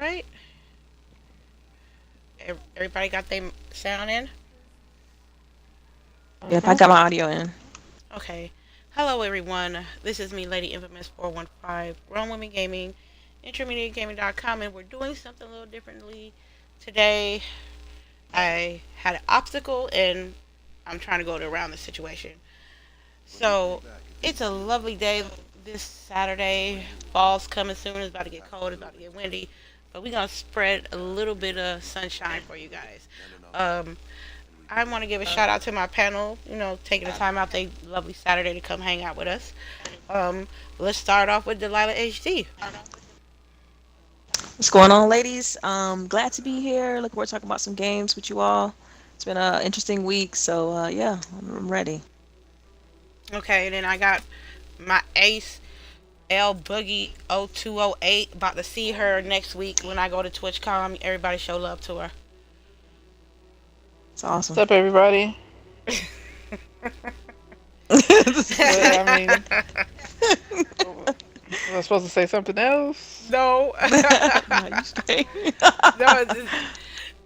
right. Everybody got their sound in? Yep, I Uh-huh. got my audio in. Okay. Hello, everyone. This is me, Lady Infamous 415, Run Women Gaming, IntermediateGaming.com, and we're doing something a little differently today. I had an obstacle, and I'm trying to go around the situation. So, it's a lovely day this Saturday. Fall's coming soon. It's about to get cold. It's about to get windy. But we're going to spread a little bit of sunshine for you guys. Um, I want to give a shout out to my panel, taking the time out they lovely Saturday to come hang out with us. Um, let's start off with Delilah HD. What's going on, ladies? Glad to be here. Looking forward to talking about some games with you all. It's been an interesting week, so yeah, I'm ready. Okay, and then I got my ace, L Boogie 0208. About to see her next week when I go to TwitchCon. Everybody show love to her. It's What's awesome. up, everybody? What I mean, was I supposed to say something else? No. No, you straight. No,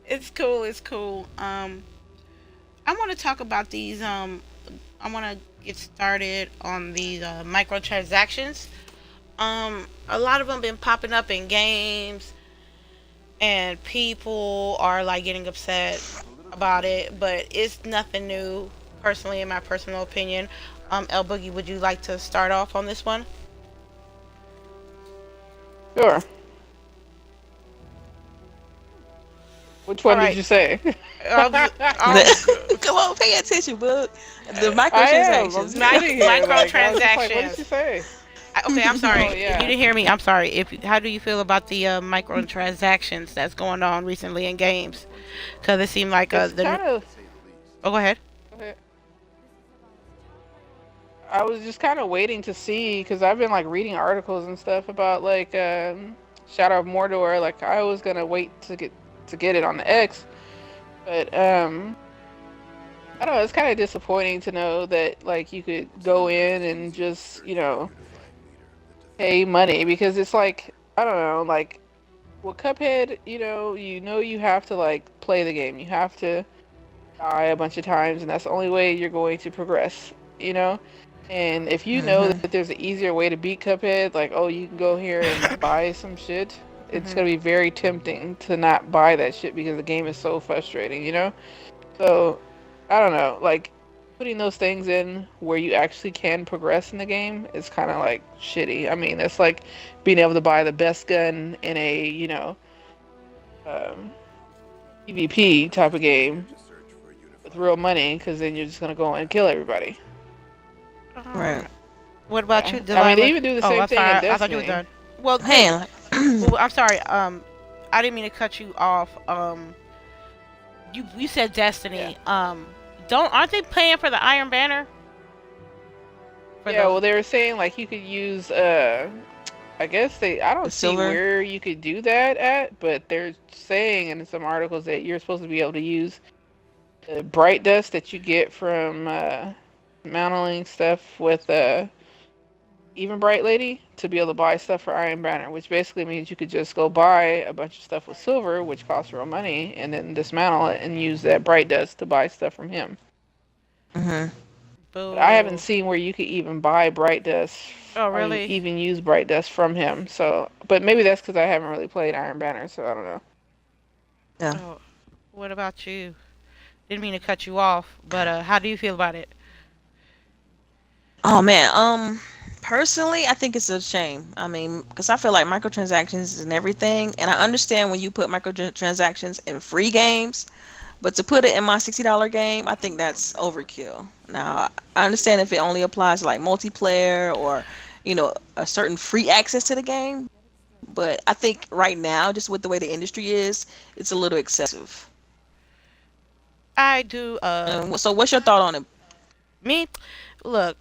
it's cool. It's cool. I want to talk about these. I want to get started on these microtransactions. A lot of them been popping up in games, and people are like getting upset about it. But it's nothing new, personally, in my personal opinion. El Boogie, would you like to start off on this one? Sure. Which All one did right. you say? Oh, Come on, pay attention, book. The I am. I'm microtransactions. just sitting here. Like I was just like, what did she microtransactions. say? Okay, I'm sorry. Oh If you yeah. didn't hear me, I'm sorry. How do you feel about the microtransactions that's going on recently in games? Because it seemed like It's the. kind of. Oh, go ahead. I was just kind of waiting to see because I've been like reading articles and stuff about like Shadow of Mordor. Like I was gonna wait to get it on the X, but I don't know. It's kind of disappointing to know that like you could go in and just pay money because it's like I don't know like well Cuphead you have to like play the game. You have to die a bunch of times, and that's the only way you're going to progress. You know. And if you know Hmm. that there's an easier way to beat Cuphead, like, oh, you can go here and buy some shit, it's Mhm. gonna be very tempting to not buy that shit because the game is so frustrating, you know? So, I don't know, like, putting those things in where you actually can progress in the game is kind of like shitty. I mean, it's like being able to buy the best gun in a, um, PvP type of game with real money, because then you're just gonna go and kill everybody. Right. Um, what about you, Yeah. I mean, they Delilah? even do the Oh, same I'm thing in sorry. I thought you were Destiny. done. Well, hey. Man, Well, I'm sorry. I didn't mean to cut you off. You said Yeah. Destiny. Don't aren't they paying for the Iron Banner for Yeah, those? well, they were saying like you could use I guess I the don't see silver. where you could do that at, but they're saying in some articles that you're supposed to be able to use the bright dust that you get from mounting stuff with even Bright Lady to be able to buy stuff for Iron Banner, which basically means you could just go buy a bunch of stuff with silver, which costs real money, and then dismantle it and use that bright dust to buy stuff from him. Hmm. But I haven't Boo. seen where you could even buy bright dust Oh, or really? even use bright dust from him. So, but maybe that's because I haven't really played Iron Banner, so I don't know. Yeah. Oh, what about you? Didn't mean to cut you off, but how do you feel about it? Oh man. Personally, I think it's a shame. I mean, because I feel like microtransactions and everything, and I understand when you put microtransactions in free games, but to put it in my $60 game, I think that's overkill. Now, I understand if it only applies to like multiplayer or, a certain free access to the game, but I think right now, just with the way the industry is, it's a little excessive. I do. So, what's your thought on it? Me, look.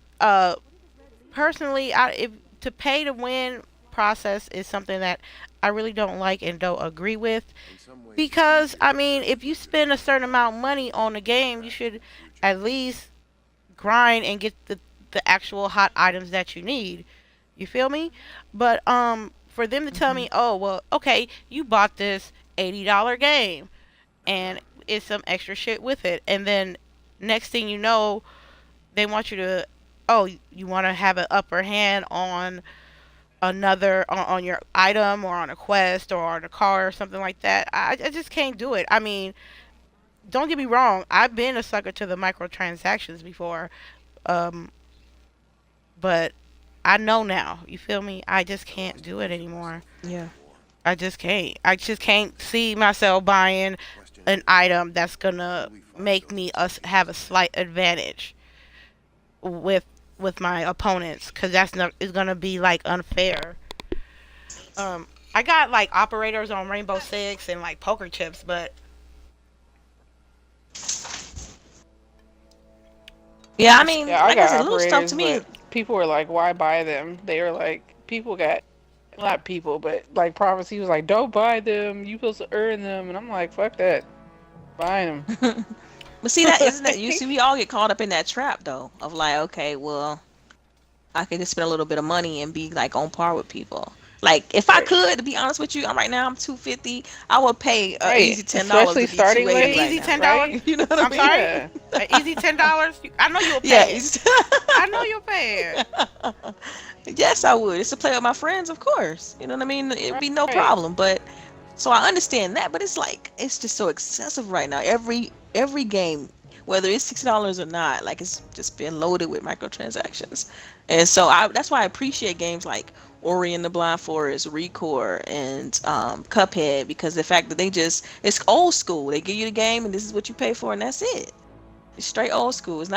Personally, if to pay to win process is something that I really don't like and don't agree with. Because I mean, if you spend a certain amount of money on a game, you should at least grind and get the actual hot items that you need. You feel me? But for them to tell Hmm. me, oh, well, okay, you bought this $80 game and it's some extra shit with it. And then next thing you know, they want you to, oh, you want to have an upper hand on on your item or on a quest or on a car or something like that. I just can't do it. I mean, don't get me wrong. I've been a sucker to the microtransactions before, um, but I know now. You feel me? I just can't do it anymore. Yeah. I just can't. I just can't see myself buying an item that's gonna make me us have a slight advantage with my opponents, because that's not is gonna be like unfair. I got like operators on Rainbow Six and like poker chips, but Yeah, I I mean, Yeah, I like I got said, little stuff operators, to me. but people were like, "Why buy them?" They were like, people got not people, but like Prophecy was like, "Don't buy them. You supposed to earn them," and I'm like, "Fuck that, buying But see, that isn't that you them." see, we all get caught up in that trap though of like, okay, well, I could just spend a little bit of money and be like on par with people. Like if I Right, could, to be honest with you, I'm right now I'm 250. I would pay right. easy $10 Especially to be starting 280 an late, right easy now. $10. right? You know what I'm I mean? sorry, Yeah, an easy $10. I know you'll Yeah, pay it. easy. I know you'll pay it. Yes, I would. It's to play with my friends, of course. You know what I mean? It'd be no right. problem. But so I understand that, but it's like it's just so excessive right now. Every game, whether it's $60 or not, like it's just been loaded with microtransactions. And so I that's why I appreciate games like Ori and the Blind Forest, Recore, and Cuphead, because the fact that they just it's old school. They give you the game and this is what you pay for and that's it. It's straight old school. It's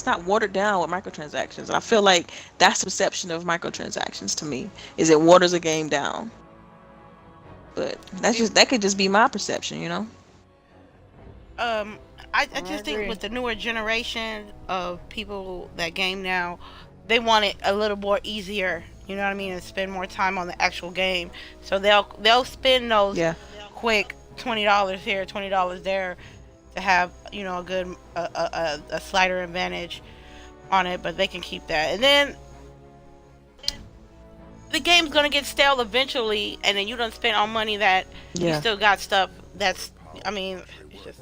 not watered down with microtransactions. And I feel like that's the perception of microtransactions to me. Is it waters a game down? But It that could just be my perception. um I I just think agree. with the newer generation of people that game now, they want it a little more easier. You know what I mean, and spend more time on the actual game. So they'll spend those Yeah. quick $20 here, $20 there to have a good a slighter advantage on it, but they can keep that. And then the game's gonna get stale eventually, and then you don't spend on money that you Yeah. still got stuff that's. I mean, it's just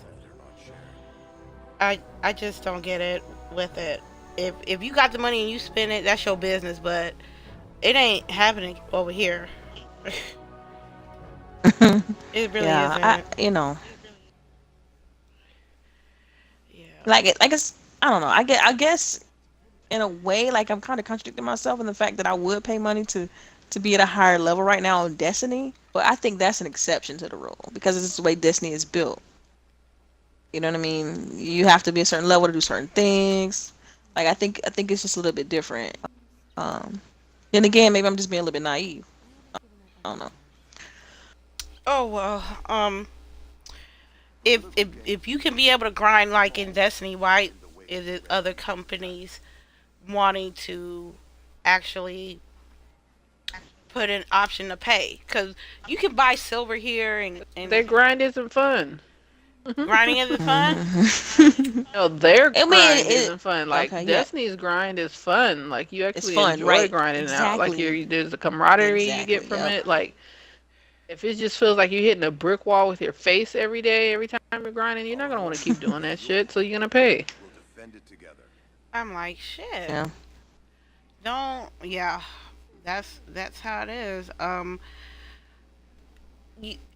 I just don't get it with it. If you got the money and you spend it, that's your business, but it ain't happening over here. It really Yeah. I isn't. you know Yeah. like it's I don't know. I guess in a way like I'm kind of contradicting myself in the fact that I would pay money to be at a higher level right now on Destiny, but I think that's an exception to the rule because it's the way Destiny is built. You know what I mean? You have to be a certain level to do certain things. Like I think it's just a little bit different. Um, then again, maybe I'm just being a little bit naive. I don't know. Oh well. If you can be able to grind like in Destiny, why is it other companies wanting to actually put an option to pay? Because you can buy silver here, and Their grind isn't fun. grinding isn't fun. Mhm. No, their I mean, grind isn't fun. okay, Like yeah, Destiny's grind is fun. Like you it's actually fun, enjoy right? grinding it out. Like Exactly, there's the camaraderie you get exactly. from Yep. it. Like if it just feels like you're hitting a brick wall with your face every day, every time you're grinding, you're not gonna want to keep doing that shit. So you're gonna pay. I'm like, shit. Yeah. Don't. Yeah, that's how it is.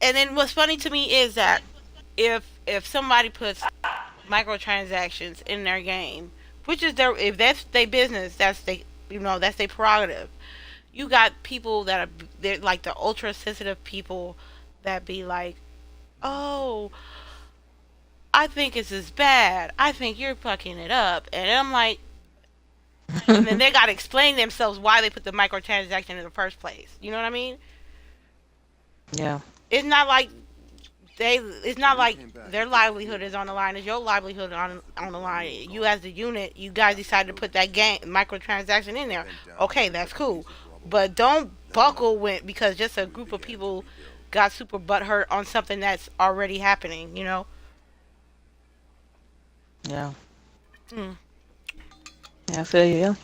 And then what's funny to me is that if somebody puts microtransactions in their game, which is their if that's their business, that's their prerogative. You got people that are they're like the ultra sensitive people that be like, oh, I think this is bad. I think you're fucking it up, and I'm like, and then they gotta explain themselves why they put the microtransaction in the first place. You know what I mean? Yeah. It's not like it's not like their livelihood is on the line. It's your livelihood on the line. You as the unit, you guys decided to put that game microtransaction in there. Okay, that's cool, but don't buckle when because just a group of people got super butthurt on something that's already happening. Yeah. Mm. Yeah, I feel you. Yeah.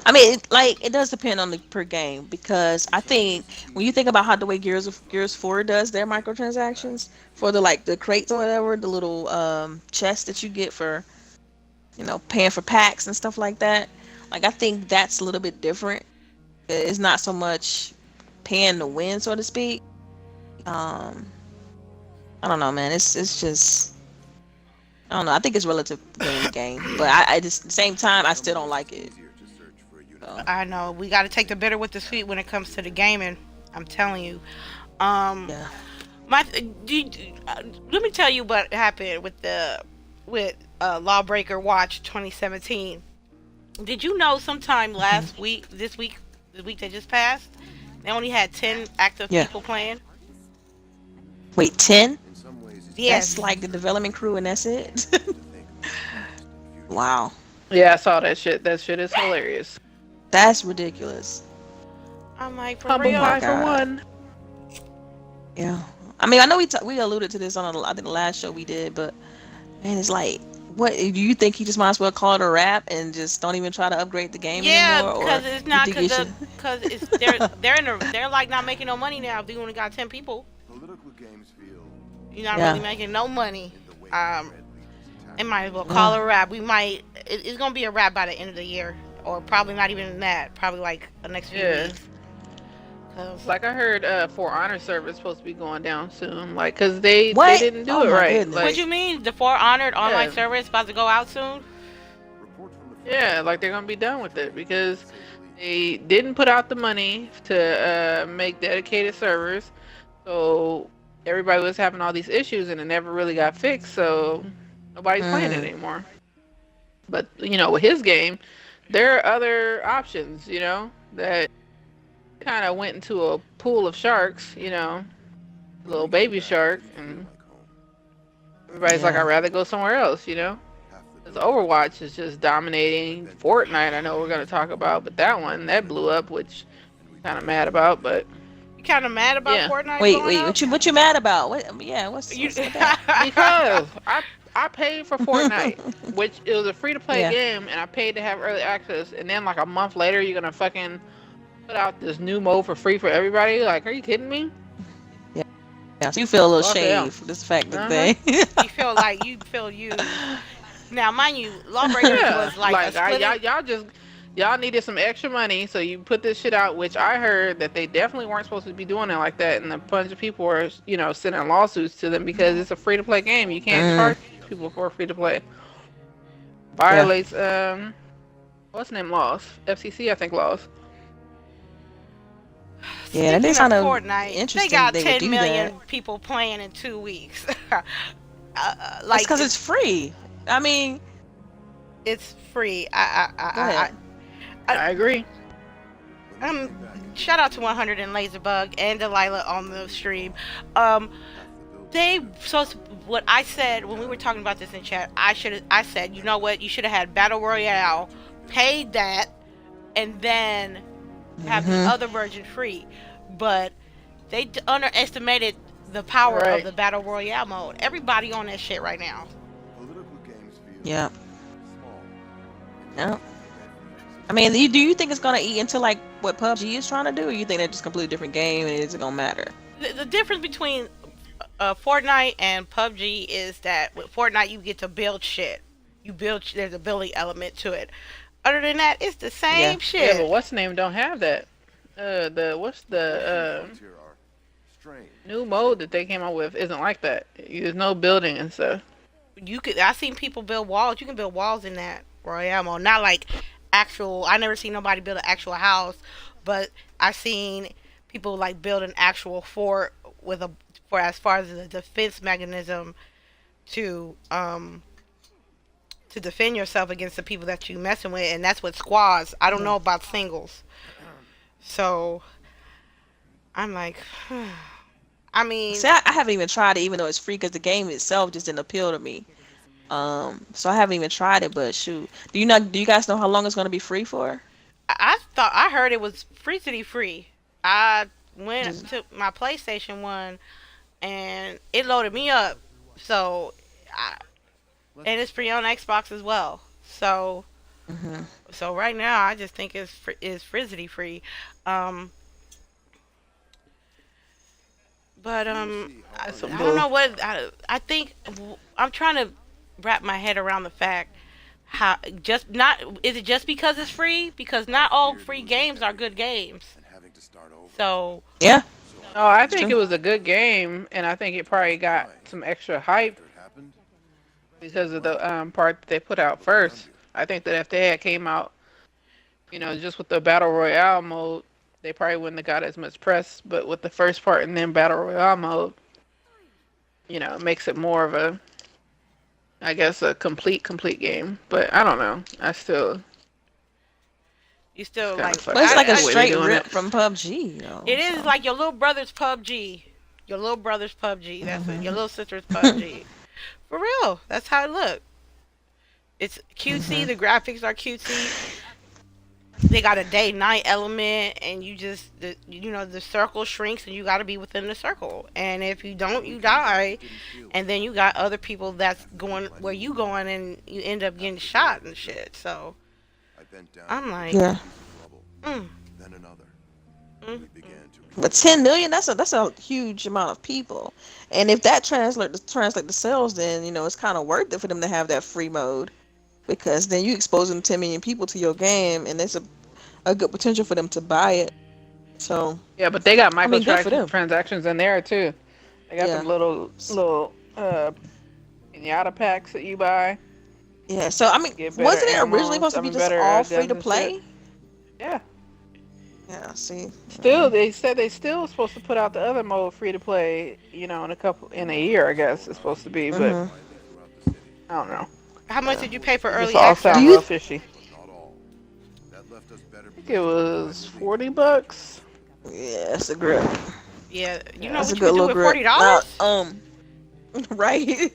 I mean, it does depend on the per game because I think when you think about how the way Gears 4 does their microtransactions for the like the crates or whatever, the little chests that you get for paying for packs and stuff like that. Like I think that's a little bit different. It's not so much paying to win, so to speak. Um, I don't know, man. It's just I don't know. I think it's relative game to game, but I just at the same time I still don't like it. So I know we got to take the bitter with the sweet when it comes to the gaming. I'm telling you. Um, yeah. my let me tell you what happened with Lawbreaker Watch 2017. Did you know sometime Hmm. last week, the week that just passed, they only had 10 active Yeah. people playing? Wait, 10? That's Yes. like the development crew and that's it? Wow. Yeah, I saw that shit. That shit is hilarious. That's ridiculous. I'm like, for Humble Oh my real? pie for God. one. Yeah. I mean, I know we alluded to this on I think the last show we did, but man, it's like, what do you think he just might as well call it a wrap and just don't even try to upgrade the game Yeah, anymore, or because it's you not think it should? because it's they're like not making no money now. If they only got 10 people, you're not really Yeah. making no money. Um, it might as well call Yeah. it a wrap. It's gonna be a wrap by the end of the year, or probably not even that. Probably like the next few Yeah. weeks. Cause Like I heard, For Honor service supposed to be going down soon. Like, cause they What? didn't do Oh it my right. what Like, goodness. you mean? The For Honored online yeah, service about to go out soon? yeah, like they're gonna be done with it because they didn't put out the money to make dedicated servers. So everybody was having all these issues and it never really got fixed. So nobody's playing it Mm. anymore. But with his game, there are other options. That kind of went into a pool of sharks. Little baby shark, and everybody's like, I'd Yeah. rather go somewhere else. Because Overwatch is just dominating. Fortnite, I know we're gonna talk about, but that one that blew up, which I'm kind of mad about. But You kind of mad about yeah, Fortnite Wait, blowing wait. up? What you mad about? What? Yeah. You What's with that? because I paid for Fortnite, which it was a free to play Yeah. game, and I paid to have early access. And then like a month later, you're gonna fucking put out this new mode for free for everybody? Like, are you kidding me? Yeah. Yeah. So you feel a little Fuck them. shade for this fact that Uh huh. they. you feel used. Now, mind you, Lawbreakers Yeah, was like a like split. y'all needed some extra money, so you put this shit out, which I heard that they definitely weren't supposed to be doing it like that, and a bunch of people were, sending lawsuits to them because it's a free to play game. You can't Mm. charge people for free to play. Yeah. Violates what's the name laws? FCC, I think laws. Yeah. That Speaking is of kind of Fortnite, they interesting that got they would 10 do that. million people playing in 2 weeks. That's Like because it's free. I mean, it's free. go ahead. I I agree. um shout out to 100 and Laserbug and Delilah on the stream. Um, they so what I said when we were talking about this in chat, I said, you know what, you should have had battle royale, paid that, and then have the Hmm. other version free. But they underestimated the power of Right. the battle royale mode. Everybody on that shit right now. Yeah. Yeah. I mean, do you think it's gonna eat into like what PUBG is trying to do, or you think they're just a completely different game and it isn't gonna matter? The difference between Fortnite and PUBG is that with Fortnite you get to build shit. There's a building element to it. Other than that, it's the Yeah. same Yeah, but shit. what's the name don't have that. What's the new mode that they came out with isn't like that. There's no building and stuff. I seen people build walls. You can build walls in that Royale mode. Not like actual. I never seen nobody build an actual house, but I seen people like build an actual fort with a for as far as the defense mechanism to um to defend yourself against the people that you messing with, and that's what squads. I don't Yeah. know about singles. So I'm like, I mean, See, I haven't even tried it, even though it's free, because the game itself just didn't appeal to me. So I haven't even tried it. But shoot, Do you guys know how long it's gonna be free for? I thought I heard it was free city free. I went Just to my PlayStation one and it loaded me up. So, I, and it's free on Xbox as well. So Mhm. So right now, I just think it's frizzity free. Um, but That's a I don't bull. know what I think. I'm trying to wrap my head around the fact how just not is it just because it's free? Because not all free games are good games. So Yeah, No, I it's think true. it was a good game, and I think it probably got some extra hype because of the part that they put out first. I think that if they had came out, just with the battle royale mode, they probably wouldn't have got as much press. But with the first part and then battle royale mode, it makes it more of a, I guess, a complete game. But I don't know. you It's still kind of like But it's fucked like up a the way they're straight doing it. rip from PUBG, though. it is So. like your little brother's PUBG. Your little brother's PUBG. That's it. Your Mhm. little sister's PUBG. For real. That's how it look. It's cutesy. Mhm. The graphics are cutesy. They got a day night element, and the circle shrinks, and you got to be within the circle. And if you don't, you die. And then you got other people that's going where you going, and you end up getting shot and shit. So I'm like, Yeah. mm, mm, But 10 million, that's a huge amount of people. And if that translate to sales, then it's kind of worth it for them to have that free mode because then you exposing 10 million people to your game, and there's a good potential for them to buy it. So, Yeah, but they got I mean, good for microtransactions them. transactions in there too. They got them Yeah. little pinata packs that you buy Yeah. So, I mean, get better wasn't it ammo originally and supposed to stuff be and just better all free guns to and shit. play? Yeah. Yeah. See. Still, they said they still supposed to put out the other mode free to play. In a year, I guess it's supposed to be, but Mhm. I don't know. how much Yeah. did you pay for It just early all Do sound access? you? real fishy. I think it was $40. Yeah, it's a grip. Yeah, you know It's Yeah. a what you good could do little with grip. forty Now, dollars? right.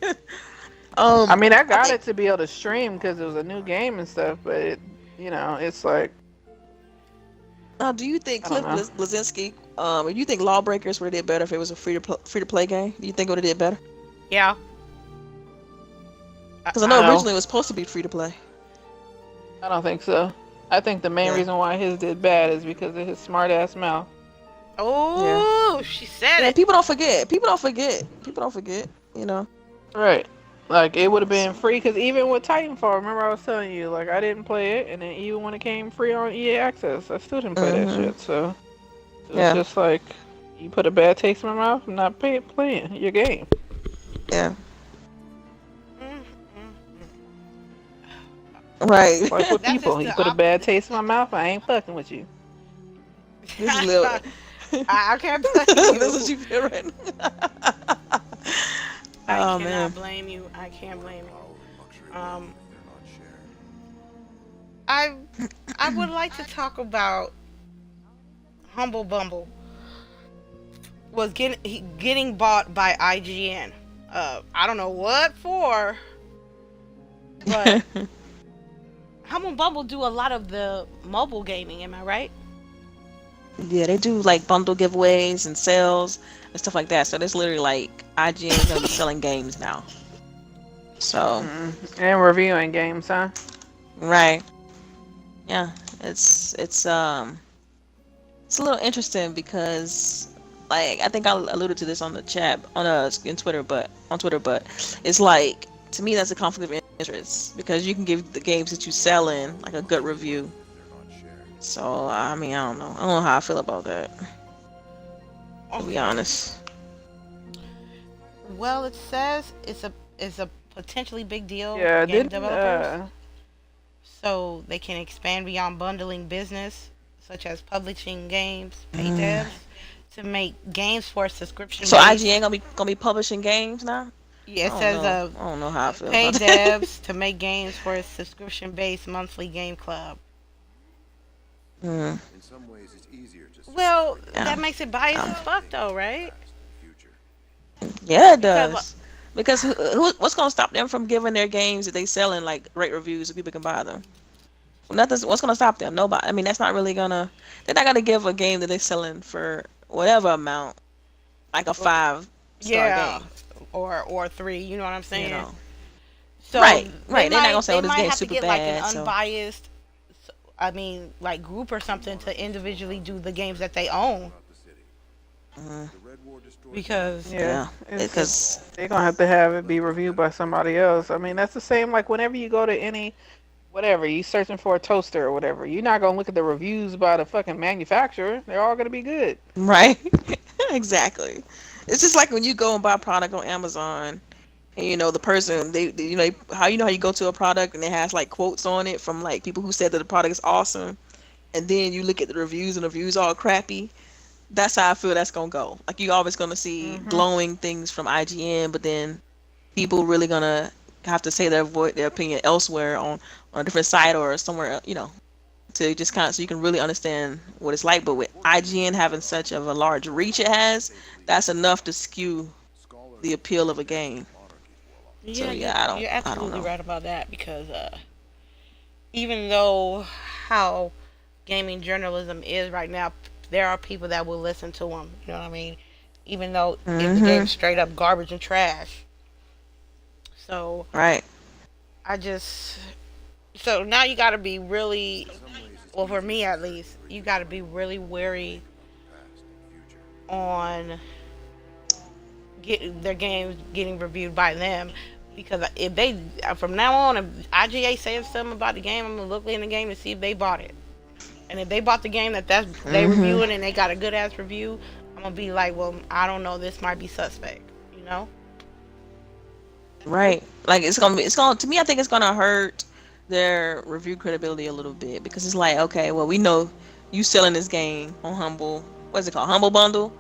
I mean, I I got think. it to be able to stream because it was a new game and stuff, but it's like Now, do you think I don't Cliff know. Blazinski, do you think Lawbreakers would have did better if it was a free to play game? Do you think it would have did better? Yeah. Because I know No, originally it was supposed to be free to play. I don't think so. I think the main Yeah. reason why his did bad is because of his smart ass mouth. Yeah. Oh, she said And it. people don't forget. People don't forget. People don't forget. You know. Right. Like it would have So, been free because even with Titanfall, remember I was telling you, like I didn't play it, and then even when it came free on EA Access, I still didn't play that mhm. shit. So it was Yeah. just like you put a bad taste in my mouth. I'm not playing your game. Yeah. Mm, mm, Right. It's like with That's people, just you the put a bad opposite. taste in my mouth, I ain't fucking with you. This is little. I can't blame This is what you. you feel right now. I Oh man. cannot blame you. I can't blame you. I I would like to talk about Humble Bumble was getting bought by IGN. I don't know what for, but Humble Bumble do a lot of the mobile gaming. Am I right? Yeah, they do like bundle giveaways and sales and stuff like that. So it's literally like IGN is gonna be selling games now. So And reviewing games, huh? right, yeah, it's a little interesting because like I think I alluded to this on the chat on in Twitter, but on Twitter, but it's like to me that's a conflict of interest because you can give the games that you sell in like a good review. So I mean I don't know how I feel about that to be Okay. honest. Well, it says it's a potentially big deal for Yeah, game didn't developers, so they can expand beyond bundling business, such as publishing games, pay Mm. devs to make games for a subscription So base. IGN gonna be publishing games now? Yeah, I it don't says know. I don't know how I feel pay about that. devs to make games for a subscription based monthly game club. Mm, Well, yeah. that makes it biased Um, as fuck, though, right? yeah, it Because does. Because what's gonna stop them from giving their games that they sell in like great reviews so people can buy them? Nothing's what's gonna stop them? Nobody. I mean, that's not really gonna. They're not gonna give a game that they're selling for whatever amount, like a 5-star yeah, game. or three. You know what I'm You saying? know. So Right. They're not gonna say, they "Oh, this might game's have to super get like an bad." So, unbiased, I mean, like group or something to individually do the games that they own mm, because Yeah, yeah, it's because they're gonna have it be reviewed by somebody else. I mean, that's the same like whenever you go to any whatever you searching for a toaster or whatever, you're not gonna look at the reviews by the fucking manufacturer. They're all gonna be good. right, exactly. It's just like when you go and buy a product on Amazon, and the person how how you go to a product and it has like quotes on it from like people who said that the product is awesome, and then you look at the reviews and the reviews all crappy. That's how I feel that's gonna go. Like you always gonna see Mhm. glowing things from IGN, but then people really gonna have to say their opinion elsewhere on a different site or somewhere, to just kind of so you can really understand what it's like. But with IGN having such of a large reach it has, that's enough to skew the appeal of a game. So yeah, yeah, you're I don't absolutely know. right about that because even though how gaming journalism is right now, there are people that will listen to them. You know what I mean? Even though if the Mhm. game's straight up garbage and trash. So Right. I just so now you got to be really, well, for me at least, you got to be really wary on get their games getting reviewed by them because if they from now on, if IGA says something about the game, I'm gonna look in the game to see if they bought it. And if they bought the game that's they Mhm. reviewing and they got a good ass review, I'm gonna be like, well, I don't know, this might be suspect, you know? Right. Like it's gonna to me I think it's gonna hurt their review credibility a little bit because it's like, okay, well we know you selling this game on Humble, what's it called? Humble Bundle.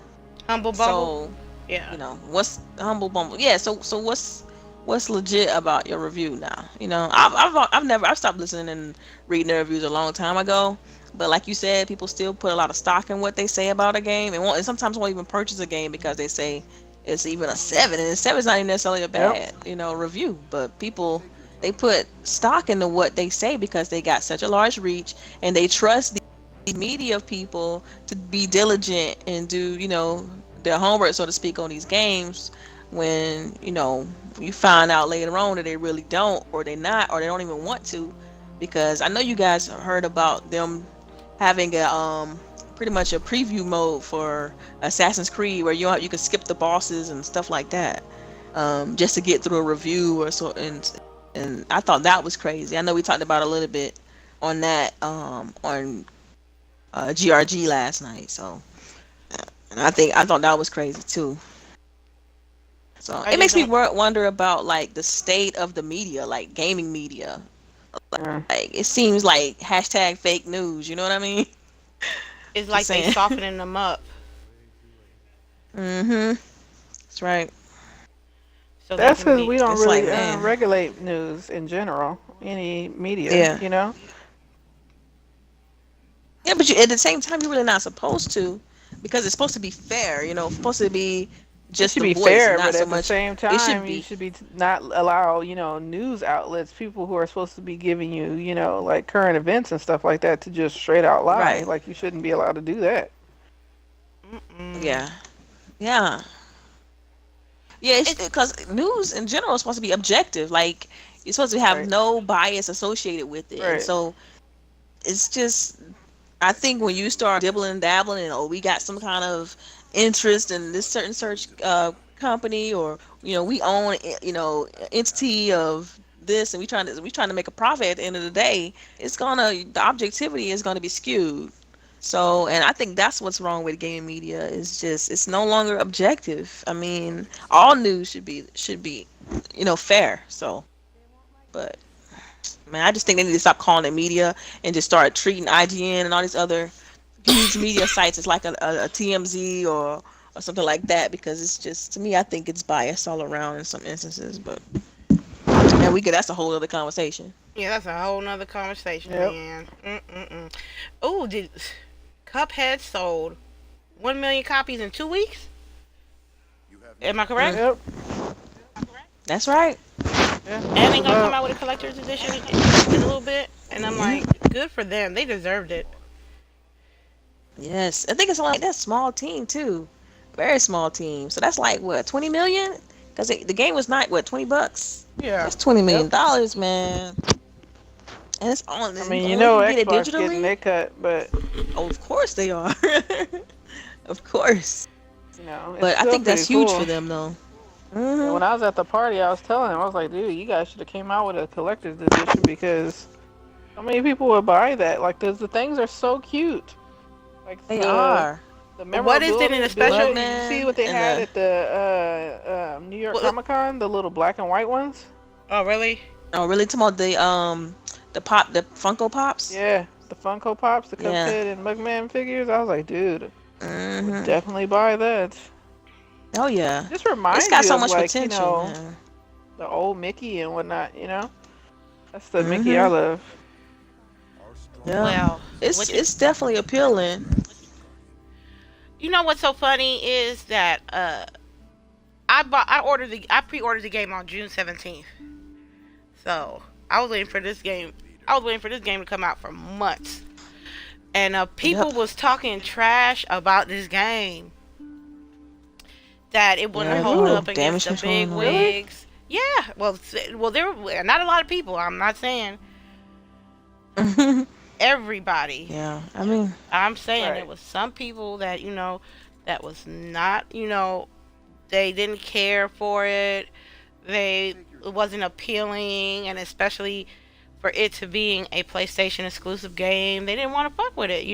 Humble Bumble, So, yeah. what's Humble Bumble? Yeah, so what's legit about your review now? I've stopped listening and reading the reviews a long time ago. But like you said, people still put a lot of stock in what they say about a game, and sometimes won't even purchase a game because they say it's even a seven, and a seven's not even necessarily a Yep. bad, review. But people they put stock into what they say because they got such a large reach, and they trust the media people to be diligent and do, their homework, so to speak, on these games when, you find out later on that they really don't, or they not, or they don't even want to. Because I know you guys heard about them having a pretty much a preview mode for Assassin's Creed where you can skip the bosses and stuff like that, just to get through a review or so. And I thought that was crazy. I know we talked about a little bit on that on GRG last night. So, and I thought that was crazy too. So I it just makes me don't. wonder about like the state of the media, like gaming media. Yeah. Like it seems like hashtag fake news. You know what I mean? It's Just like they saying. softening them up Mhm. That's right. so they That's can because be. we don't It's like, really man. regulate news in general, any media, Yeah. you know? Yeah, but at the same time, you're really not supposed to, because it's supposed to be fair. It's supposed to be It just should the be voice and fair, not but so at the much. same It should time, you be should be not allow, news outlets, people who are supposed to be giving you, like current events and stuff like that, to just straight out lie. right. Like, you shouldn't be allowed to do that. Mm-mm. Yeah. Yeah. Yeah, it's It's because news in general is supposed to be objective. Like you're supposed to have Right. no bias associated with it, and Right. so it's just. I think when you start dibbling and dabbling, and we got some kind of interest in this certain search company, or we own entity of this, and we trying to make a profit at the end of the day, the objectivity is gonna be skewed. So, and I think that's what's wrong with gaming media is just it's no longer objective. I mean, all news should be fair. So, but man, I just think they need to stop calling it media and just start treating IGN and all these other huge media sites as like a TMZ or something like that, because it's just, to me, I think it's biased all around in some instances. But and that's a whole other conversation. Yeah, that's a whole nother conversation, Yep. man. Mm-mm-mm. Oh, did Cuphead sold 1 million copies in 2 weeks? Am I correct? Mm, Yep. that's right. Yeah. And Just they gonna come about. out with a collector's edition in a little bit. And I'm Hmm. like, good for them. They deserved it. Yes, I think it's like that small team too, very small team. So that's like what, 20 million because the game was not what $20. Yeah. That's $20 Yep. million, man. And it's on. I You mean, you only know, can get it Xbox getting digitally. their cut, but Oh, of course they are. Of course. it's But I still think pretty that's huge for cool. them, though. Yeah, Hmm. when I was at the party, I was telling him, I was like, dude, you guys should have came out with a collector's edition because so many people would buy that. Like, the things are so cute. Like They are. the What is it in a special? memorabilia. Did you see Mugman what they and had the at the New York What, Comic Con? The little black and white ones. oh, really? oh, really? Talking about the Funko Pops? Yeah, the Funko Pops, the Yeah. Cuphead and Mugman figures. I was like, dude, I would Hmm. definitely buy that. Oh yeah. Just It's reminds got you so of much like, potential, man. the old Mickey and whatnot. That's the Mickey I Hmm. love. Yeah. Well, It's what you, it's definitely appealing. you know what's so funny is that I pre-ordered the game on June 17th. So I was waiting for this game. I was waiting for this game to come out for months, and people Yep. was talking trash about this game that it wouldn't Yeah. hold Who? up against Damage the control big and all that. Really? wigs. Yeah, well, there were not a lot of people. I'm not saying everybody. Yeah. I mean, I'm saying there Right. was some people that that was not they didn't care for it. It wasn't appealing, and especially for it to being a PlayStation exclusive game, they didn't want to fuck with it.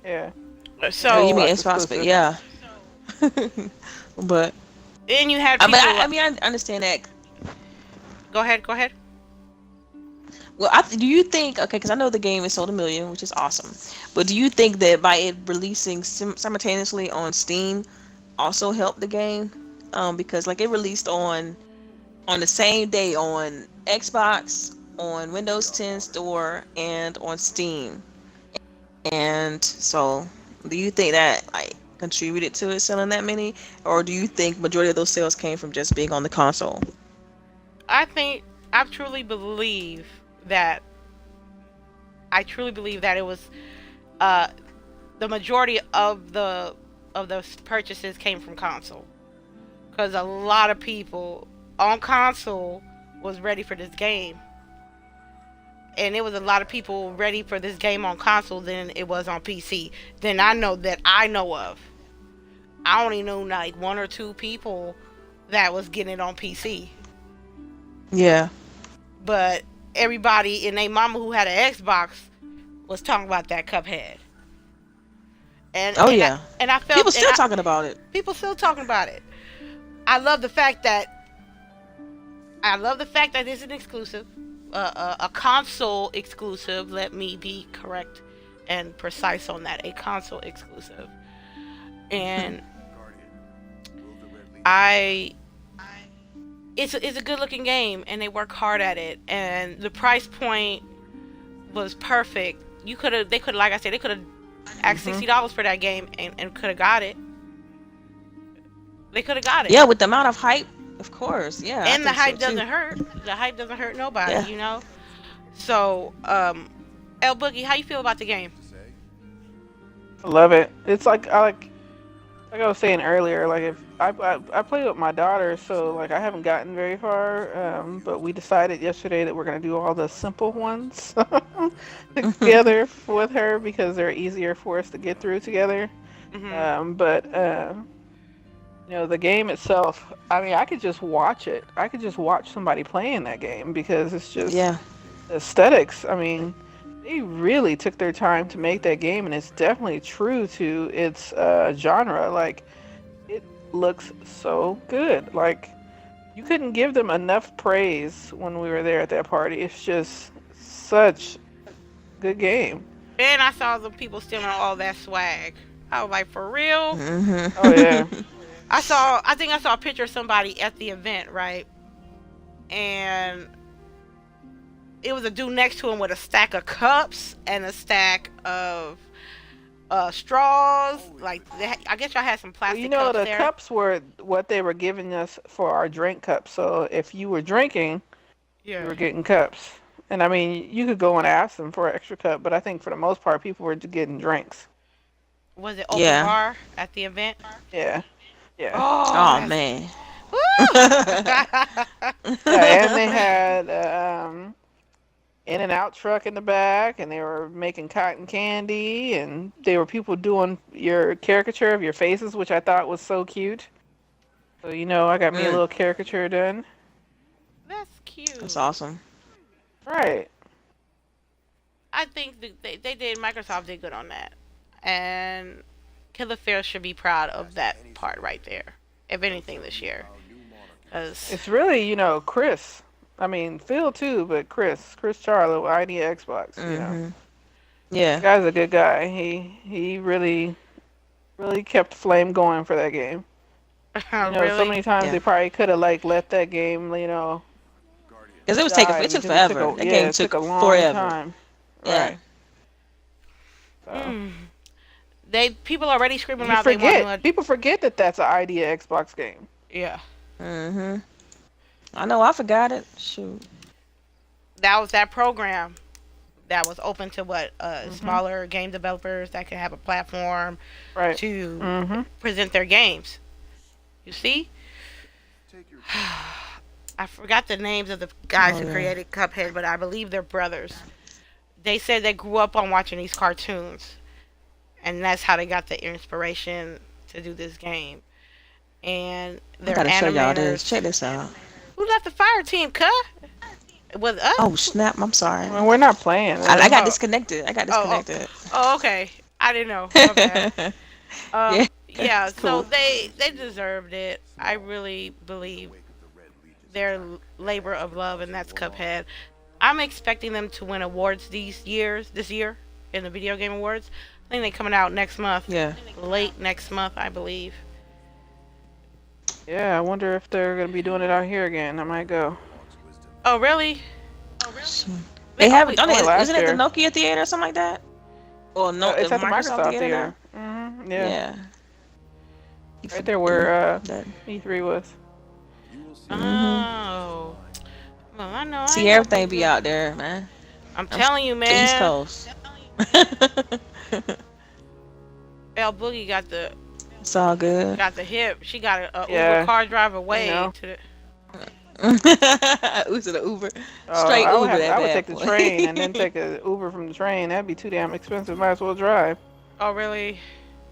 Yeah. oh, Yeah, you So mean Xbox Xbox, but exclusive. yeah. But then you had but people. I mean, I understand that. Go ahead, go ahead. Well, do you think, okay, because I know the game is sold 1 million, which is awesome, but do you think that by it releasing simultaneously on Steam also helped the game? Because like it released on the same day on Xbox, on Windows 10 Store, and on Steam. And so, do you think that like contributed to it selling that many, or do you think majority of those sales came from just being on the console? I think I truly believe that it was uh the majority of those purchases came from console, because a lot of people on console was ready for this game, and it was a lot of people ready for this game on console than it was on PC. Then I know of. I only know like one or two people that was getting it on PC, Yeah. but everybody and their mama who had an Xbox was talking about that Cuphead, and Oh and I, yeah. and I felt People and still talking about it. people still talking about it. I love the fact that it's an exclusive, a console exclusive. Let me be correct and precise on that. A console exclusive, and I it's a good looking game, and they work hard at it, and the price point was perfect. They could like I said, they could have asked Hmm. $60 for that game and could have got it. They could have got it. Yeah, with the amount of hype, of course. Yeah, I And the think so hype too. doesn't hurt. The hype doesn't hurt nobody, Yeah. you know. So, El Boogie, how you feel about the game? I love it. It's like I was saying earlier, like if I play with my daughter, so like I haven't gotten very far. But we decided yesterday that we're gonna do all the simple ones together with her because they're easier for us to get through together. Hmm. But the game itself, I mean, I could just watch it. I could just watch somebody playing that game because it's just Yeah. the aesthetics. I mean, they really took their time to make that game, and it's definitely true to its genre. Like, it looks so good. Like, you couldn't give them enough praise when we were there at that party. It's just such a good game. And I saw some people stealing all that swag. I was like, for real? Hmm. Oh yeah. I think I saw a picture of somebody at the event, right? And it was a dude next to him with a stack of cups and a stack of straws. Like, I guess y'all had some Well, plastic cups the there. cups were what they were giving us for our drink cups. So if you were drinking, you Yeah. were getting cups. And I mean, you could go and ask them for an extra cup, but I think for the most part, people were just getting drinks. Was it open Yeah. bar at the event? Yeah. Yeah. Oh, Oh that's man. woo. Yeah, and they had in and out truck in the back, and they were making cotton candy, and there were people doing your caricature of your faces, which I thought was so cute. So I got me a Mm, little caricature done. That's that's cute. awesome. Right. I think they did. Microsoft did good on that, and Killer Fair should be proud of that part right there. If anything, this year, because It's really, Chris. I mean, Phil too, but Chris Charlotte with Idea Xbox. Mhm. The Yeah. guy's a good guy. He really kept the flame going for that game. So really, many times Yeah. they probably could have like let that game, Because it was taking. die It took because it took forever. a That yeah, game it took took a long forever. time. Yeah. Right. So mm, they people already screaming you out they want forget to. people forget that that's an Idea Xbox game. Yeah, Mhm. I know. I forgot it. Shoot. that was that program that was open to what Mhm. smaller game developers that could have a platform Right. to Mhm. present their games. You see, I forgot the names of the guys Oh who yeah. created Cuphead, but I believe they're brothers. They said they grew up on watching these cartoons, and that's how they got the inspiration to do this game. And I they're gotta show y'all this. animators. Check this out. Who left the fire team, cuh? With us? Oh snap! I'm sorry. I mean, we're not playing I really. got Oh, disconnected. I got oh, oh, disconnected. oh, okay. I didn't know. My bad. Yeah. Yeah. It's So cool. they deserved it. I really believe their labor of love, and that's Cuphead. I'm expecting them to win awards this year, in the video game awards. I think they're coming out next month, Yeah. late next month, I believe. Yeah, I wonder if they're gonna be doing it out here again. I might go. Oh, really? Shoot. They They have it. always. Don't I went it? last Isn't it the year. Nokia Theater or something like that? Or no, It's at the Microsoft Microsoft Theater now? Theater. Yeah, Yeah. Keep right there forgetting where that. E3 was. Mhm. Oh. Well, I know I See, ain't no everything big. be out there, man. I'm I'm s- telling you, the East man. Coast. El Boogie It's all good. got the hip. She got a Uber Yeah, car driver you way know. to the. Who's the Uber? Straight I would Uber, have. that I would bad take the boy. train and then take a Uber from the train. That'd be too damn expensive. Might as well drive. Oh, really?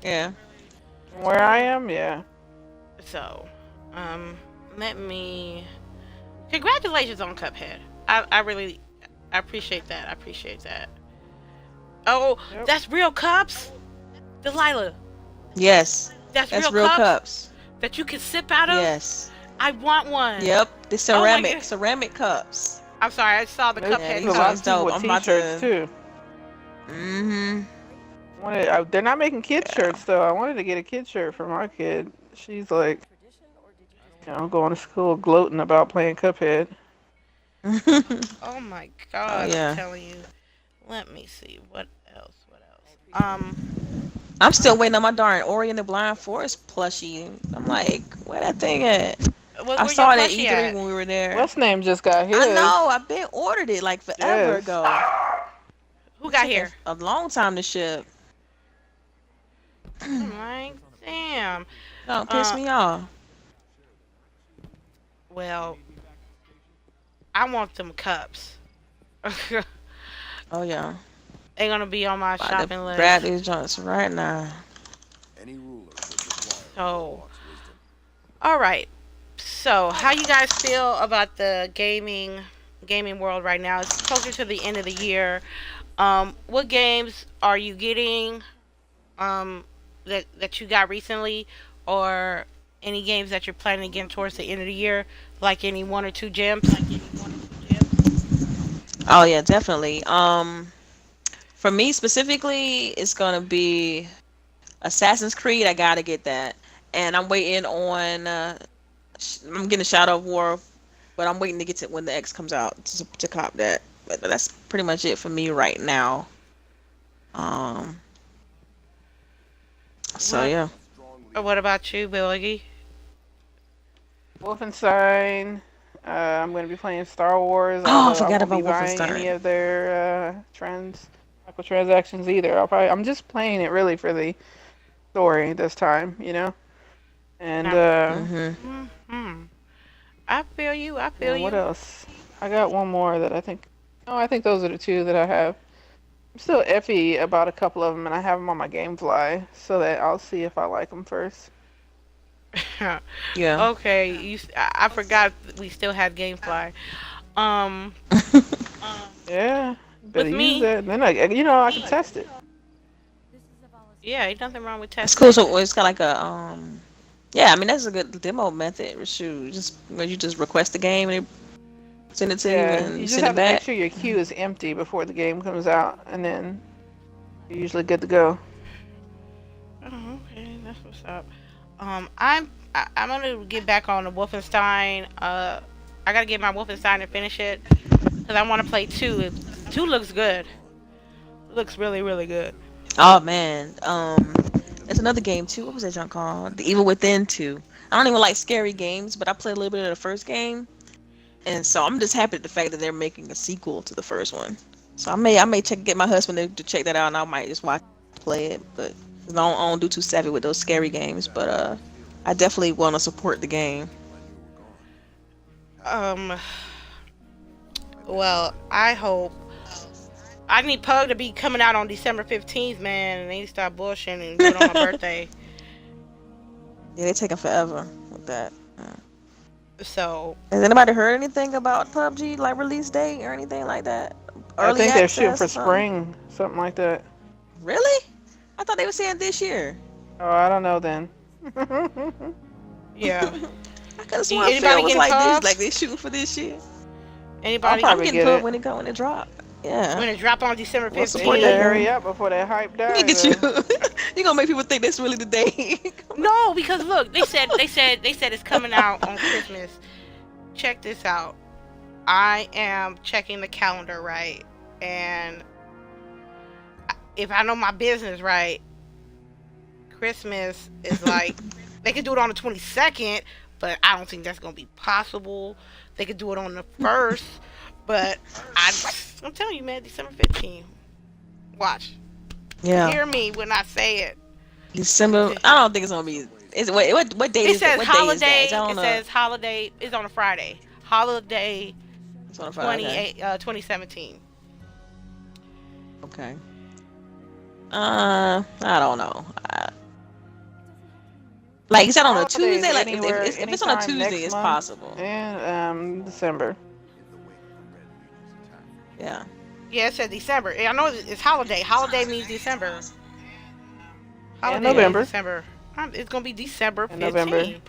Yeah. From where I am, yeah. So, um, let me. Congratulations on Cuphead. I really, I appreciate that. I appreciate that. Oh, Yep. that's real cups, Delilah. Yes. That's That's real real cups cups. that you can sip out of. Yes. I want one. Yep. The Oh my ceramic god. ceramic cups. I'm sorry. I saw the There's Yeah, Cuphead a these lot ones of cups. people dope. with I'm about T-shirts to. too. Mhm. They're not making kid Yeah. shirts though. I wanted to get a kid shirt for my kid. She's like, going to school gloating about playing Cuphead. Oh my Oh god. I'm yeah. telling you. Let me see. What else? What else? I'm still waiting on my darn Ori and the Blind Forest plushie. I'm like, where that thing at? I Where your saw it at plushie E3 at? when we were there. What's name just got I his. know. I've been ordered it like forever Yes. ago. Who It got took here? a long time to ship. I'm like, damn. Don't piss Uh, me off. well, I want them cups. Oh yeah. They're gonna be on my About shopping to grab list. these joints right now. So, all right. So, how you guys feel about the gaming world right now? It's closer to the end of the year. What games are you getting? That you got recently, or any games that you're planning again towards the end of the year, like any one or two gems? Oh yeah, definitely. For me specifically, it's gonna be Assassin's Creed. I gotta get that, and I'm waiting on. I'm getting Shadow of War, but I'm waiting to get to when the X comes out to cop that. But that's pretty much it for me right now. Um. So What yeah. what about you, Billy? Wolfenstein. I'm going to be playing Star Wars, Oh, I although I forgot won't be about buying any Wolfenstein. of their microtransactions either. I'm just playing it really for the story this time. And Mhm. Hmm. I feel you. I feel and what you. else? I got one more that I think. No, I think those are the two that I have. I'm still iffy about a couple of them, and I have them on my GameFly, so that I'll see if I like them first. Yeah. Okay, I forgot we still had GameFly. Um, Yeah, better with use me, that. Then I can test it. yeah, ain't nothing wrong with It's cool. testing. So it's kind of like a yeah. I mean, that's a good demo method. Shoot, just where you just request the game and they send it to you Yeah, and you you just send have it to make back. sure your queue is empty before the game comes out, and then you're usually good to go. Oh, okay, that's what's up. I'm gonna get back on the Wolfenstein. I gotta get my Wolfenstein and finish it because I want to play two. Two looks good. Looks really really good. Oh man, there's another game too. What was that junk called? The Evil Within 2. I don't even like scary games, but I played a little bit of the first game, and so I'm just happy at the fact that they're making a sequel to the first one. So I may get my husband to check that out, and I might just watch play it. But I don't do too savvy with those scary games. But I definitely want to support the game. Um, well, I hope I need Pug to be coming out on December 15th, man, and they need to stop bullshitting and do it on my Yeah, birthday. they're taking forever with that. So, Has anybody heard anything about PUBG, like release date or anything like that? I Early think they're shooting access for or something? spring, something like that. Really? I thought they were saying this year. Oh, I don't know then. yeah. I could have sworn Phil Anybody was getting like this, Pug? like they shooting for this year. I'll Anybody? I'm probably getting get PUBG it. when it drop. Yeah, When it drop on December we'll They support need to that 15th? hurry game. up before that hype Let me dies. get you. You gonna make people think that's really the day. No, because look, they said it's coming out on Christmas. Check this out. I am checking the calendar right, and if I know my business right, Christmas is like they could do it on the 22nd, but I don't think that's gonna be possible. They could do it on the first, but I I'm telling you, man, December 15th. Watch, Yeah, hear me when I say it. December. I don't think it's gonna be. Is what date It is that? says What day is that? Is holiday. that It on a? says holiday. It's on a Friday. Holiday It's on a Friday. Okay. 2017. Okay. I don't know. Like, is that on a Holidays Tuesday? Like, anywhere, if it's on a anytime Tuesday, next it's month possible. and December. Yeah. Yeah, it says December. I know it's holiday. Holiday means December. And Holiday means November. December. It's gonna be December And November. 15th.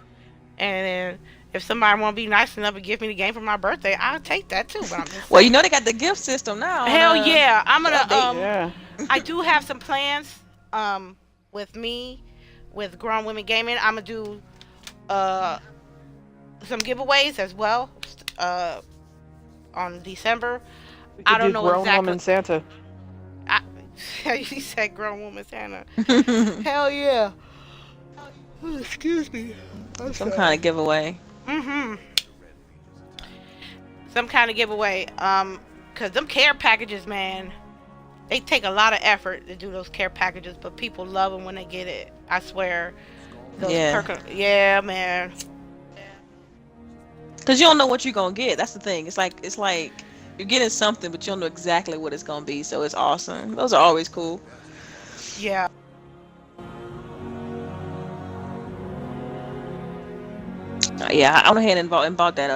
And then if somebody want to be nice enough and give me the game for my birthday, I'll take that too. But I'm just Well, saying. they got the gift system now on Hell yeah, I'm the gonna update. Yeah. I do have some plans with me with Grown Women Gaming. I'm gonna do uh some giveaways as well uh on December. We I could don't do know grown exactly. woman Santa. I, you said Grown Woman Santa. Hell yeah. Oh, excuse me. I'm Some sorry. kind of giveaway. Mm-hmm. Some kind of giveaway. Cause them care packages, man, they take a lot of effort to do those care packages, but people love them when they get it. I swear. Those Yeah. yeah, man. Cause you don't know what you're gonna get. That's the thing. It's like you're getting something, but you don't know exactly what it's gonna be. So it's awesome. Those are always cool. Yeah. Yeah, I went ahead and bought that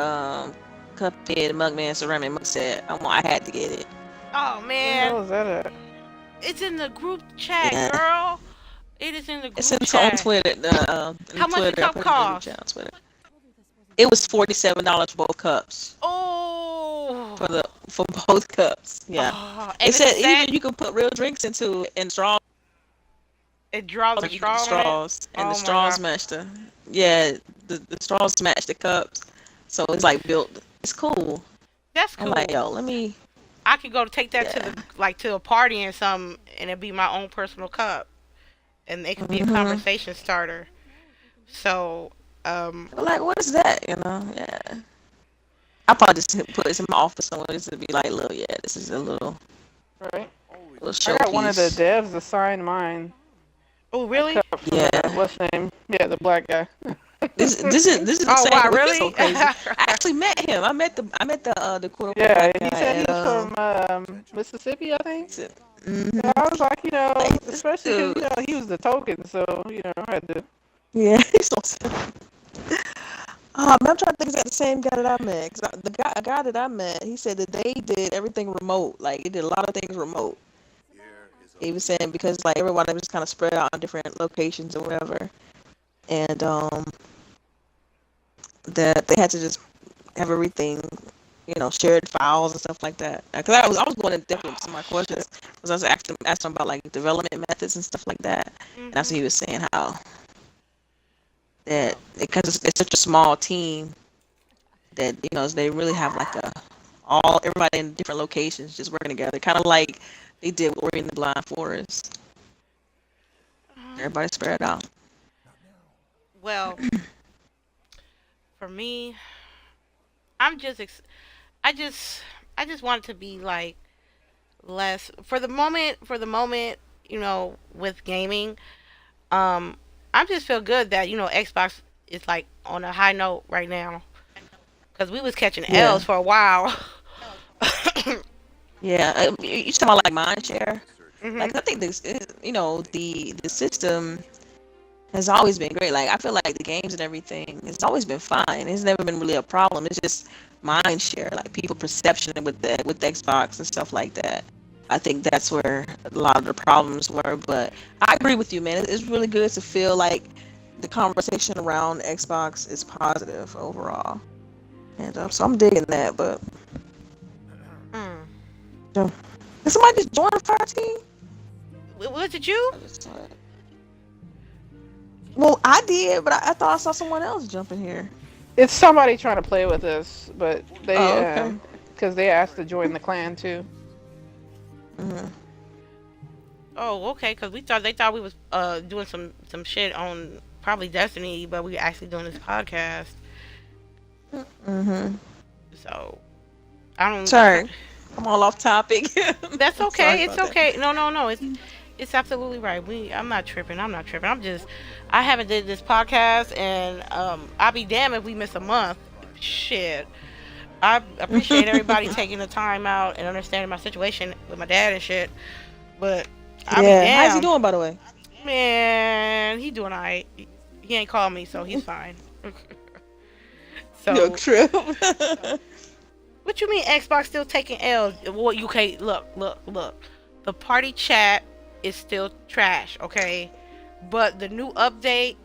Cuphead Mugman ceramic mug set. I had to get it. Oh Where the man, hell is that at? it's in the group chat, Yeah. girl. It is in the It's group on chat. Twitter. In How much the Twitter, I cup put it in the group cost? chat on Twitter. It was $47 for both cups. Oh. For both cups. Yeah. Oh, It and said it's set. even you can put real drinks into it and straws. It draws a You get the straw on it. straws and Oh the my straws god. match the straws match the cups. So it's like built. It's cool. That's I'm cool. like, yo, let me. I could go take that to Yeah. to a party and something, and it'd be my own personal cup, and it could be a Mhm. conversation starter. So, I'm like, what is that? Yeah. I probably just put this in my office somewhere. This would be like, little, yeah, this is a little Right. little I got one of the showpiece. devs to sign mine. oh A really? cup from Yeah. what's his name? Yeah, the black guy. This is Oh insane. wow, Well, he's so really? crazy. I actually met him. I met the quote unquote Yeah, black he guy said at he's from Mississippi, I think. mm-hmm. I was like, Like this especially because dude. he was the token, so I had to. Yeah, he's so silly. Man, I'm trying to think, is that the same guy that I met? 'Cause the guy that I met, he said that they did everything remote. Like, they did a lot of things remote. He was saying because like everybody was kind of spread out in different locations or whatever, and that they had to just have everything, shared files and stuff like that. Because I was going in depth with some of my questions, because I was asking about like development methods and stuff like that, and that's what Mhm. he was saying, how that because it's such a small team that they really have like a all everybody in different locations just working together, kind of like they did with Ori in the Blind Forest. Uh-huh. Everybody spread out. Well, for me, I'm just I just I just want it to be like less for the moment. With gaming, um, I just feel good that Xbox is like on a high note right now because we was catching Yeah, L's for a while. yeah. You talking about like mind share? Mhm. Like I think this, the system has always been great. Like I feel like the games and everything has always been fine. It's never been really a problem. It's just mind share, like people perception with the Xbox and stuff like that. I think that's where a lot of the problems were. But I agree with you, man. It's really good to feel like the conversation around Xbox is positive overall, and so I'm digging that. But Mm. did somebody just join the fire team? Was it you? I just saw it. Well, I did, but I thought I saw someone else jump in here. It's somebody trying to play with us, but Oh, okay. because they asked to join the clan too. Hmm. Oh, okay. Because they thought we was doing some shit on probably Destiny, but we were actually doing this podcast. Hmm. So I don't. Sorry, I'm all off topic. That's Sorry okay. It's about that. okay. No, no, no. It's absolutely right. I'm not tripping. I'm not tripping. I haven't did this podcast, and I'll be damned if we miss a month. Shit. I appreciate everybody taking the time out and understanding my situation with my dad and shit. But I'll be Yeah, how's he damned. doing, by the way? Man, he doing alright. He ain't called me, so he's fine. Yo, So, trip. what you mean Xbox still taking L's? Well, you can't look. The party chat is still trash, okay? But the new update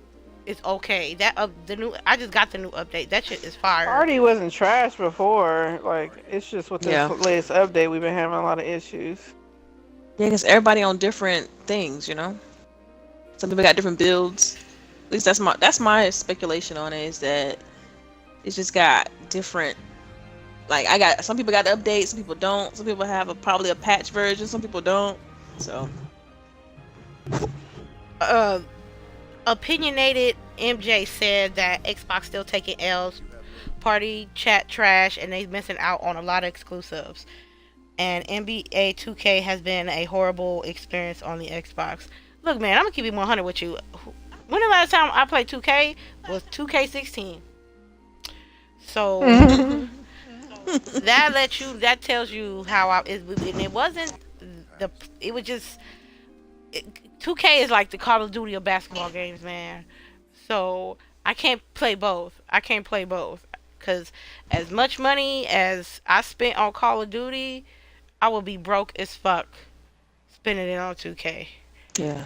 is okay. I just got the new update. That shit is fire. Party wasn't trash before. Like it's just with this Yeah, latest update, we've been having a lot of issues. yeah, because everybody on different things. Some people got different builds. At least that's my speculation on it, is that it's just got different. Like I got some people got the update, some people don't. Some people have probably a patch version, some people don't. So Uh, Opinionated MJ said that Xbox still taking L's. Party chat trash, and they missing out on a lot of exclusives. And NBA 2K has been a horrible experience on the Xbox. Look, man, I'm gonna keep it 100 with you. When the last time I played 2K was 2K16. So that tells you how and it wasn't the it was just 2K is like the Call of Duty of basketball games, man. So I can't play both. Cause as much money as I spent on Call of Duty, I will be broke as fuck spending it on 2K. yeah,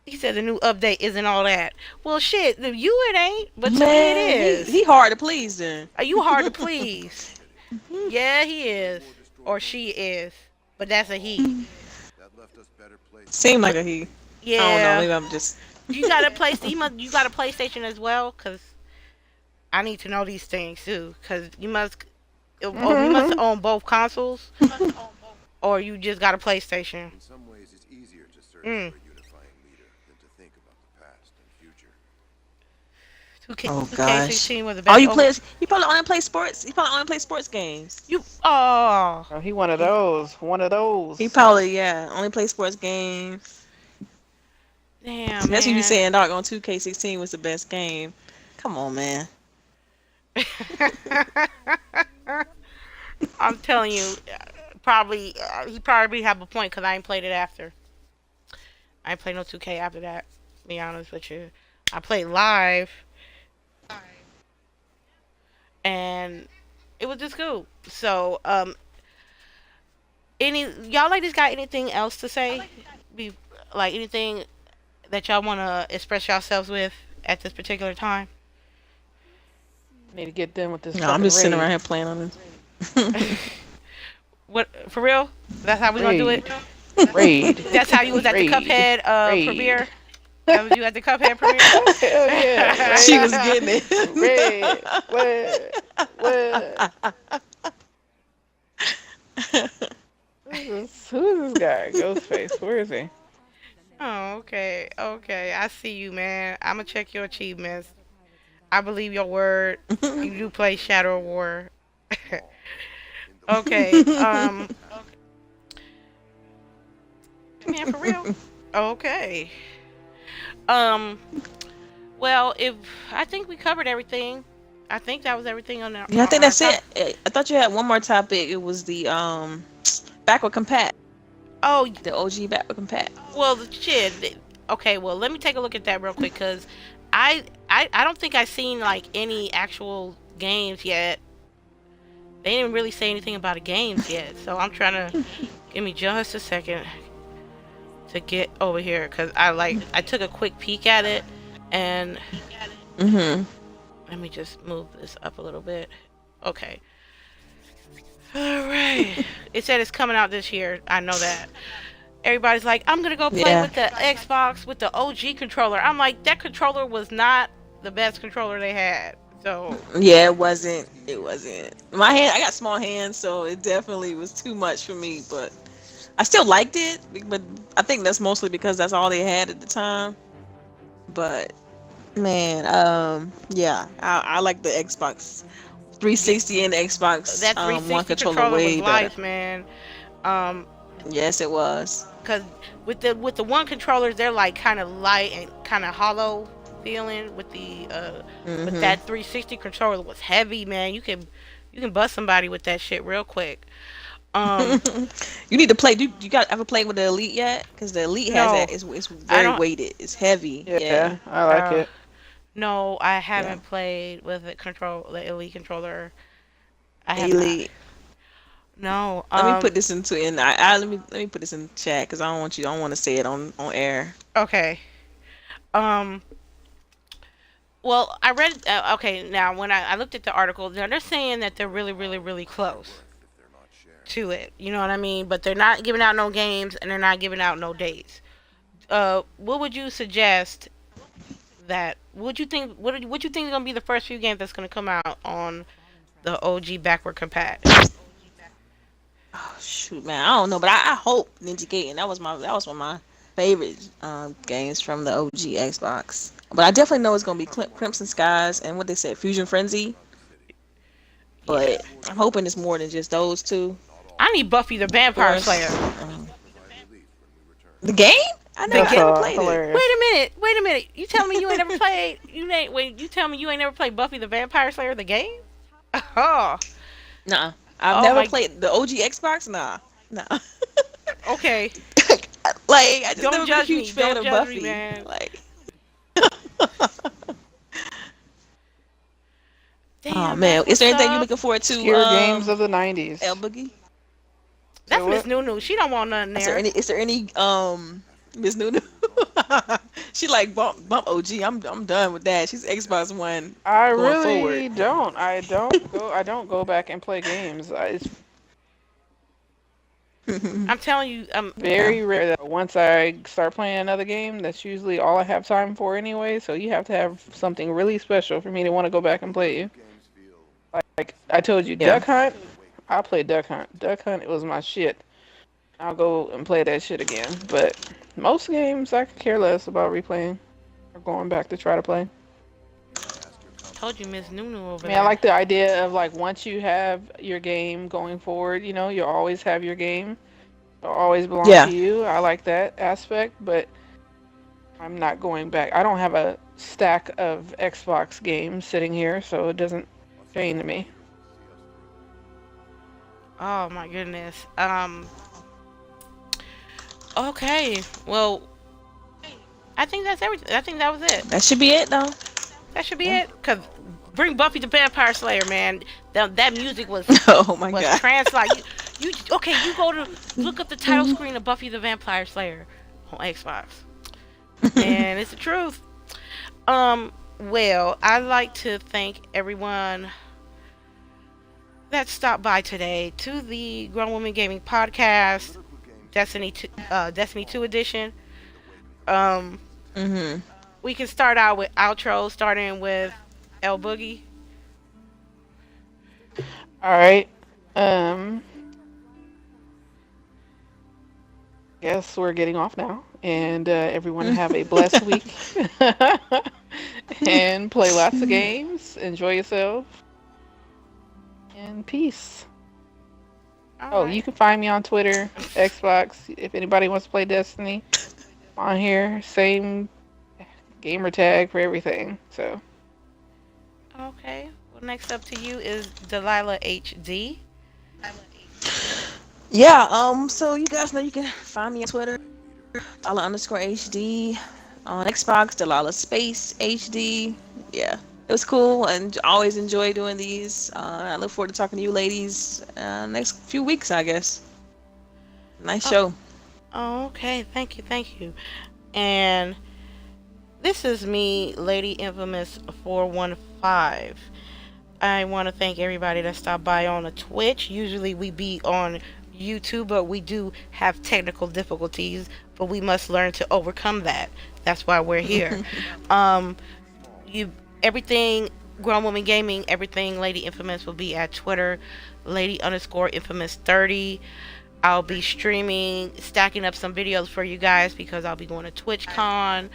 He said the new update isn't all that. Well, shit, to you it ain't, but to me it man, he is. hard to please then. Are you hard to please? Yeah, he is, or she is, but that's a he. Seem like But a he. I don't know. yeah, Maybe I'm just. you got a place. You got a PlayStation as well, cause I need to know these things too. Cause you must own both consoles, or you just got a PlayStation. Mm. 2K, Oh gosh. 2K16 was the Oh, best. you Over play? You probably only play sports. You probably only play sports games. you. Oh, Oh, he one of those. One of He those. probably, yeah, only play sports games. Damn, That's what you man. saying. Doggone 2K16 was the best game. Come on, man. I'm telling you, probably he probably have a point because I ain't played it after. I ain't played no 2K after that. To be honest with you, I played live and it was just cool. So, any y'all ladies got anything else to say? Be like anything that y'all want to express yourselves with at this particular time? Need to get done with this No, I'm fucking just sitting around raid. here playing on this. What for real? That's how we gonna do it. Raid. Raid. That's how you was at the Raid. Cuphead Raid. premiere. That was you at the Cuphead premiere. Hell yeah. She was Raid. getting Raid. it. What? What? Who is this guy? Ghostface. Where is he? Oh, okay, okay. I see you, man. I'ma check your achievements. I believe your word. You do play Shadow War. Okay. Man, for real. Okay. Um. Well, if I think we covered everything. I think that was everything on Yeah, I think our that's top. it. I thought you had one more topic. It was the backward compat. Oh, The OG backward compat. well, shit. Okay, well, let me take a look at that real quick because I don't think I've seen like any actual games yet. They didn't really say anything about the games yet, so I'm trying to give me just a second to get over here because I took a quick peek at it and Mhm. let me just move this up a little bit. Okay. All right. It said it's coming out this year. I know that. Everybody's like, I'm gonna go play Yeah. with the Xbox with the OG controller. I'm like, that controller was not the best controller they had. So Yeah, it wasn't. It wasn't. My hand. I got small hands, so it definitely was too much for me. But I still liked it. But I think that's mostly because that's all they had at the time. But man, yeah, I like the Xbox yeah, 360 and the Xbox that One 360 controller controller was way better. life, man. Um, Yes, it was. cause with the one controllers, they're like kind of light and kind of hollow feeling. With Mhm. that 360 controller was heavy, man. You can bust somebody with that shit real quick. Um, You need to play. You got ever played with the Elite yet? Because the Elite has that. no, It's I very don't. weighted. It's heavy. Yeah. Yeah, I like Uh, it. no, I Yeah. haven't played with the Elite controller. I have not. Elite. No. Let me put this into in. Let me put this in chat because I don't want you. I don't want to say it on air. Okay. Um. Well, I read. Okay, now when I looked at the article, they're saying that they're really, really, really close to it. You know what I mean? But they're not giving out no games and they're not giving out no dates. What would you suggest that? What you think? What you think is gonna be the first few games that's gonna come out on the OG backward compat? Oh shoot, man. I don't know, but I hope Ninja Gaiden. That was one of my favorite games from the OG Xbox. But I definitely know it's gonna be Crimson Skies and what they said, Fusion Frenzy. Yeah. But I'm hoping it's more than just those two I need Buffy the Vampire first. Slayer. The game? I The never That's ga- never played it. Wait hilarious. a minute. Wait a minute. You tell me you ain't never played? You ain't. Wait. You tell me you ain't never played Buffy the Vampire Slayer the game? Oh. Nah, I've Oh never my. played the OG Xbox. Nah. Okay. Like I just Don't never been a judge me. huge fan Don't of judge me, Buffy. man. Like, oh Damn, man, that's is there what's anything you up. looking forward to? Obscure games of the El 90s. Boogie. Say That's Miss what? Nunu. She don't want nothing Is there there. any? Is there any? Miss Nunu. She like bump OG. I'm done with that. She's Xbox One I going forward. really don't. I don't go back and play games. It's I'm telling you. Yeah. very rare that once I start playing another game, that's usually all I have time for anyway. So you have to have something really special for me to want to go back and play you. Like I told you, Yeah. Duck Hunt. I played Duck Hunt. Duck Hunt, it was my shit. I'll go and play that shit again. But most games, I could care less about replaying or going back to try to play. Told you, Miss Nunu I over mean, I there. like the idea of like once you have your game going forward, you'll always have your game. It'll always belong to Yeah. you. I like that aspect, but I'm not going back. I don't have a stack of Xbox games sitting here, so it doesn't pertain to me. Oh my goodness. Okay. Well, I think that's everything. I think that was it. That should be it, though. That should be Yeah. it. Cause bring Buffy the Vampire Slayer, man. That music Oh my was god. trans like you. Okay, you go to look up the title screen of Buffy the Vampire Slayer on Xbox, and it's the truth. Well, I'd like to thank everyone that stopped by today to the Grown Women Gaming Podcast, Destiny 2 edition. Um, Mhm. we can start out with outro, starting with El Boogie. All right. Um, Guess we're getting off now, and everyone have a blessed week, and play lots of games. Enjoy yourself, and peace. All Oh, you right. can find me on Twitter, Xbox. If anybody wants to play Destiny, on here, same gamer tag for everything. So, Okay. Well, next up to you is Delilah HD. Yeah. So you guys know you can find me on Twitter, Delilah_HD, on Xbox, Delilah Space HD. Yeah. It was cool and always enjoy doing these. I look forward to talking to you ladies next few weeks, I guess. Nice Oh, show. okay. Thank you. Thank you. And this is me, Lady Infamous 415. I want to thank everybody that stopped by on the Twitch. Usually we be on YouTube, but we do have technical difficulties, but we must learn to overcome that. That's why we're here. Um, you everything Grown Woman Gaming, everything Lady Infamous will be at Twitter, Lady_Infamous 30. I'll be streaming, stacking up some videos for you guys because I'll be going to TwitchCon,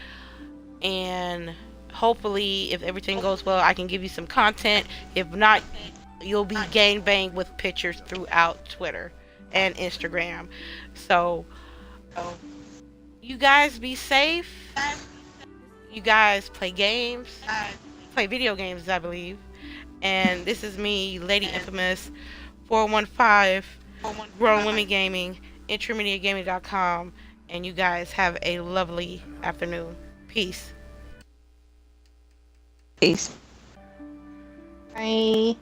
and hopefully, if everything goes well, I can give you some content. If not, you'll be gang banged with pictures throughout Twitter and Instagram. So, you guys be safe. You guys play games, play video games, I believe. And this is me, Lady Infamous 415, Grown Women Gaming, IntermediateGaming.com, and you guys have a lovely afternoon. Peace. Peace. bye.